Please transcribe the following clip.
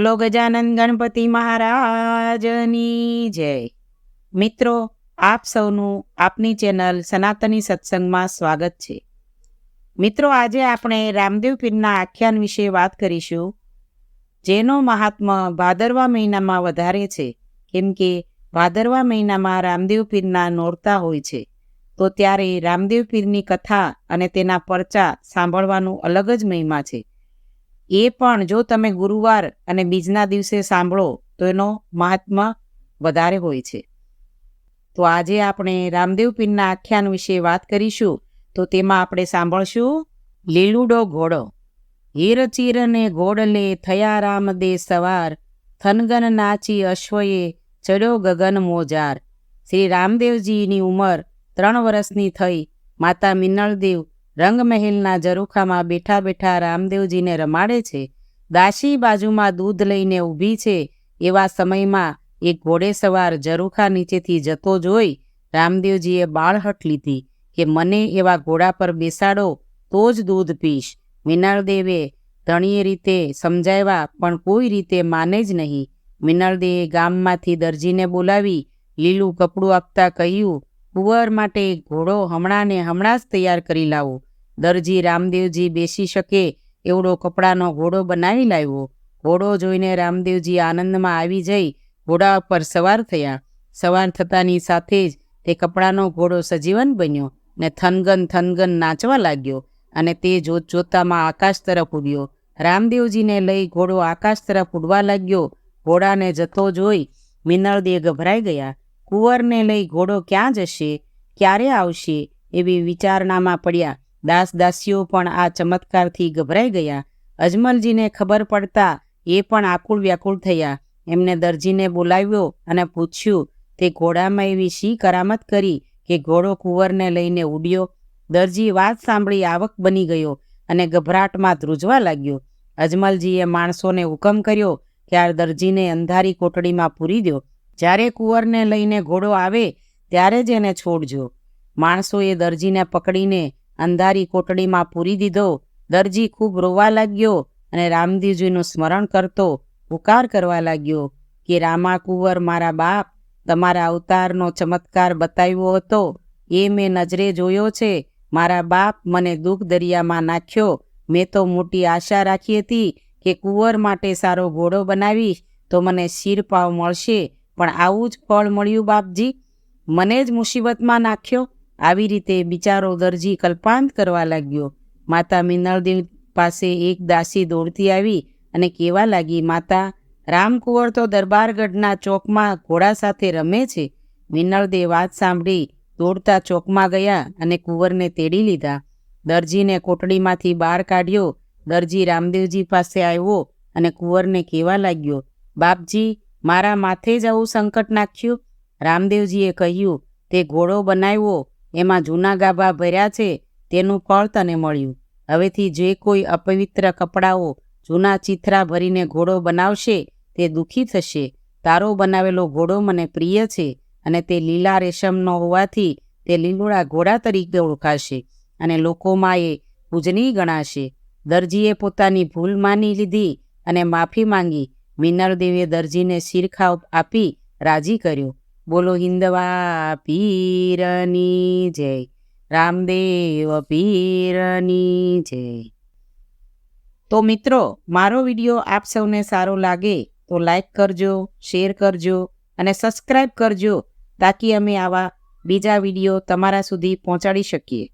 બોલો ગજાનન ગણપતિ મહારાજની જય. મિત્રો, આપ સૌનું આપની ચેનલ સનાતની સત્સંગમાં સ્વાગત છે. મિત્રો, આજે આપણે રામદેવ પીરના આખ્યાન વિશે વાત કરીશું, જેનો મહાત્મ્ય ભાદરવા મહિનામાં વધારે છે. કેમ કે ભાદરવા મહિનામાં રામદેવ પીરના નોરતા હોય છે, તો ત્યારે રામદેવ પીરની કથા અને તેના પરચા સાંભળવાનું અલગ જ મહિમા છે. એ પણ જો તમે ગુરુવાર અને બીજના દિવસે સાંભળો તો એનો મહાત્મ્ય વધારે હોય છે. તો આજે આપણે રામદેવ પીરના આખ્યાન વિશે વાત કરીશું. તો તેમાં આપણે સાંભળશું લીલુડો ઘોડો. હીર ચીરને ઘોડલે થયા રામદે સવાર, થનગન નાચી અશ્વએ ચડ્યો ગગન મોજાર. શ્રી રામદેવજીની ઉંમર 3 વર્ષની થઈ. માતા મિનળદેવ રંગમહેલના ઝરૂખામાં બેઠા બેઠા રામદેવજીને રમાડે છે. દાસી બાજુમાં દૂધ લઈને ઊભી છે. એવા સમયમાં એક ઘોડેસવાર ઝરૂખા નીચેથી જતો જોઈ રામદેવજીએ બાળહઠ લીધી કે મને એવા ઘોડા પર બેસાડો તો જ દૂધ પીશ. મિનળદેવે ધણીએ રીતે સમજાવ્યા, પણ કોઈ રીતે માને જ નહીં. મિનળદેવે ગામમાંથી દરજીને બોલાવી લીલું કપડું આપતા કહ્યું, કુંવર માટે ઘોડો હમણાં જ તૈયાર કરી લાવો. દરજી રામદેવજી બેસી શકે એવડો કપડાનો ઘોડો બનાવી લાવ્યો. ઘોડો જોઈને રામદેવજી આનંદમાં આવી જઈ ઘોડા પર સવાર થયા. સવાર થતાની સાથે જ તે કપડાનો ઘોડો સજીવન બન્યો ને થનગન નાચવા લાગ્યો અને તે જોતામાં આકાશ તરફ ઉડ્યો. રામદેવજીને લઈ ઘોડો આકાશ તરફ ઉડવા લાગ્યો. ઘોડાને જતો જોઈ મિનળદેવ ગભરાઈ ગયા. કુંવરને લઈ ઘોડો ક્યાં જશે, ક્યારે આવશે એવી વિચારણામાં પડ્યા. દાસીઓ પણ આ ચમત્કારથી ગભરાઈ ગયા. અજમલજીને ખબર પડતા એ પણ આકુળ વ્યાકુળ થયા. એમને દરજીને બોલાવ્યો અને પૂછ્યું, તે ઘોડામાં એવી શી કરામત કરી કે ઘોડો કુંવરને લઈને ઉડ્યો? દરજી વાત સાંભળી આવક બની ગયો અને ગભરાટમાં ધ્રુજવા લાગ્યો. અજમલજીએ માણસોને હુકમ કર્યો કે આ દરજીને અંધારી કોટડીમાં પૂરી દો. જ્યારે કુંવરને લઈને ઘોડો આવે ત્યારે જ એને છોડજો. માણસોએ દરજીને પકડીને અંધારી કોટડીમાં પૂરી દીધો. દરજી ખૂબ રોવા લાગ્યો અને રામદેવજીનું સ્મરણ કરતો પુકાર કરવા લાગ્યો કે રામા કુંવર, મારા બાપ, તમારા અવતારનો ચમત્કાર બતાવ્યો હતો એ મેં નજરે જોયો છે. મારા બાપ, મને દુઃખ દરિયામાં નાખ્યો. મેં તો મોટી આશા રાખી હતી કે કુંવર માટે સારો ઘોડો બનાવીશ તો મને શિરપાવ મળશે, પણ આવું જ ફળ મળ્યું બાપજી. મને જ મુસીબતમાં નાખ્યો. આવી રીતે બિચારો દરજી કલ્પાંત કરવા લાગ્યો. માતા મિનળદેવ પાસે એક દાસી દોડતી આવી અને કહેવા લાગી, માતા, રામકુંવર તો દરબારગઢના ચોકમાં ઘોડા સાથે રમે છે. મિનળદેવ વાત સાંભળી દોડતા ચોકમાં ગયા અને કુંવરને તેડી લીધા. દરજીને કોટડીમાંથી બહાર કાઢ્યો. દરજી રામદેવજી પાસે આવ્યો અને કુંવરને કહેવા લાગ્યો, બાપજી, મારા માથે જ આવું સંકટ નાખ્યું. રામદેવજીએ કહ્યું, તે ઘોડો બનાવ્યો, એમાં જૂના ગાભા ભર્યા છે, તેનું ફળ તને મળ્યું. હવેથી જે કોઈ અપવિત્ર કપડાઓ, જૂના ચીથરા ભરીને ઘોડો બનાવશે તે દુઃખી થશે. તારો બનાવેલો ઘોડો મને પ્રિય છે અને તે લીલા રેશમનો હોવાથી તે લીલુડા ઘોડા તરીકે ઓળખાશે અને લોકોમાં એ પૂજનીય ગણાશે. દરજીએ પોતાની ભૂલ માની લીધી અને માફી માંગી. મિનળદેવે દરજીને શિરખાવ આપી રાજી કર્યો. બોલો હિંદવા પીરની જય, રામદેવ પીરની જય. તો મિત્રો, મારો વિડીયો આપ સૌને સારો લાગે તો લાઈક કરજો, શેર કરજો અને સબસ્ક્રાઈબ કરજો, તાકી અમે આવા બીજા વિડીયો તમારા સુધી પહોંચાડી શકીએ.